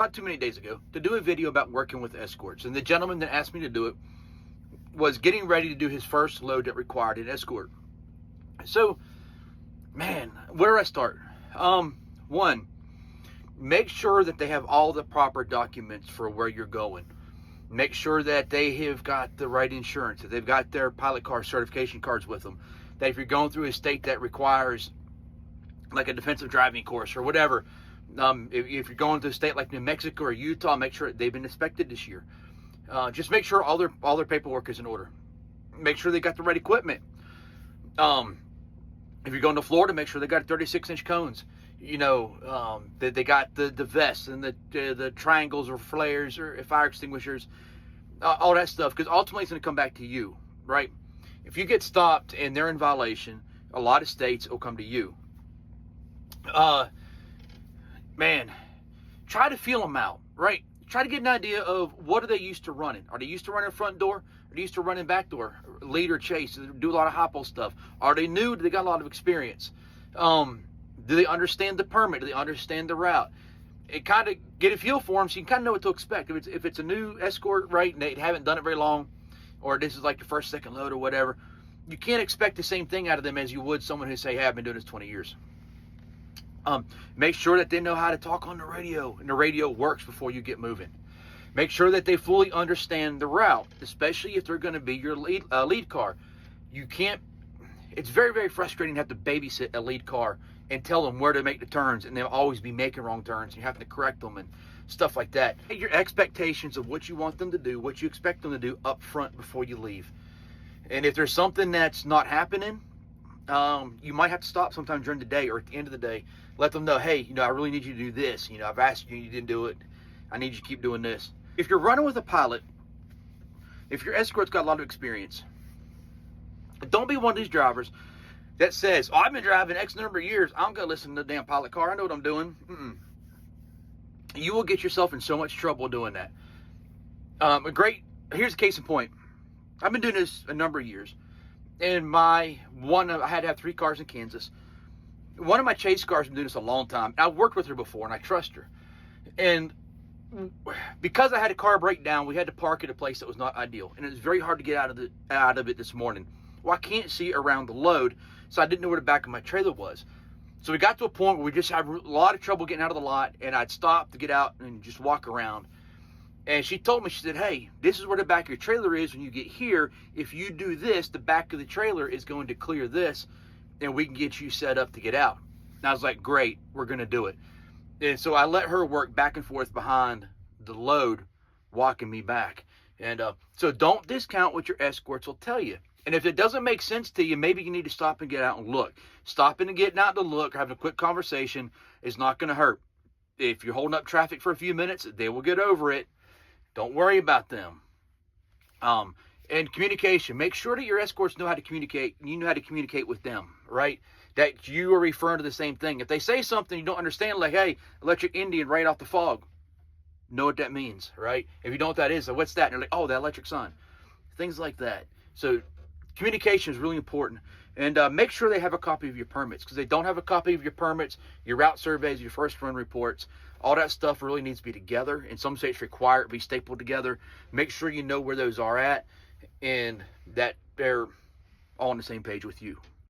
not too many days ago to do a video about working with escorts. And the gentleman that asked me to do it was getting ready to do his first load that required an escort. So, man, where do I start? One, make sure that they have all the proper documents for where you're going. Make sure that they have got the right insurance, that they've got their pilot car certification cards with them, that if you're going through a state that requires like a defensive driving course or whatever, if you're going to a state like New Mexico or Utah, make sure they've been inspected this year. Just make sure all their paperwork is in order. Make sure they got the right equipment. If you're going to Florida, make sure they got 36-inch cones. You know, that they got the vests and the triangles or flares or fire extinguishers, all that stuff, because ultimately it's going to come back to you, right? If you get stopped and they're in violation, a lot of states will come to you. Man, try to feel them out, right? Try to get an idea of what are they used to running. Are they used to running front door? Are they used to running back door? Lead or chase? Do a lot of hop-o stuff? Are they new? Do they got a lot of experience? Do they understand the permit? Do they understand the route? It kind of get a feel for them so you can kind of know what to expect. If it's a new escort, right, and they haven't done it very long, or this is like the first, second load or whatever, you can't expect the same thing out of them as you would someone who say, hey, I've been doing this 20 years. Make sure that they know how to talk on the radio, and the radio works before you get moving. Make sure that they fully understand the route, especially if they're going to be your lead car. You can't, it's very, very frustrating to have to babysit a lead car and tell them where to make the turns, and they'll always be making wrong turns. You have to correct them and stuff like that. Your expectations of what you want them to do, what you expect them to do up front before you leave. And if there's something that's not happening, you might have to stop sometime during the day or at the end of the day. Let them know, hey, you know, I really need you to do this. You know, I've asked you, you didn't do it. I need you to keep doing this. If you're running with a pilot, if your escort's got a lot of experience, don't be one of these drivers that says, oh, I've been driving X number of years, I'm going to listen to the damn pilot car. I know what I'm doing. You will get yourself in so much trouble doing that. Here's a case in point. I've been doing this a number of years. And I had to have 3 cars in Kansas. One of my chase cars, I've been doing this a long time. I've worked with her before, and I trust her. And because I had a car breakdown, we had to park at a place that was not ideal. And it was very hard to get out of it this morning. Well, I can't see around the load, so I didn't know where the back of my trailer was. So we got to a point where we just had a lot of trouble getting out of the lot, and I'd stop to get out and just walk around. And she told me, she said, hey, this is where the back of your trailer is when you get here. If you do this, the back of the trailer is going to clear this, and we can get you set up to get out. And I was like, great, we're going to do it. And so I let her work back and forth behind the load, walking me back. And so don't discount what your escorts will tell you. And if it doesn't make sense to you, maybe you need to stop and get out and look. Stopping and getting out to look, having a quick conversation is not going to hurt. If you're holding up traffic for a few minutes, they will get over it. Don't worry about them. And communication. Make sure that your escorts know how to communicate. You know how to communicate with them, right? That you are referring to the same thing. If they say something you don't understand, like, hey, electric Indian right off the fog. Know what that means, right? If you know what that is, like, what's that? And you're like, oh, that electric sun. Things like that. So communication is really important. And make sure they have a copy of your permits, because they don't have a copy of your permits, your route surveys, your first run reports, all that stuff really needs to be together. In some states require it to be stapled together. Make sure you know where those are at and that they're all on the same page with you.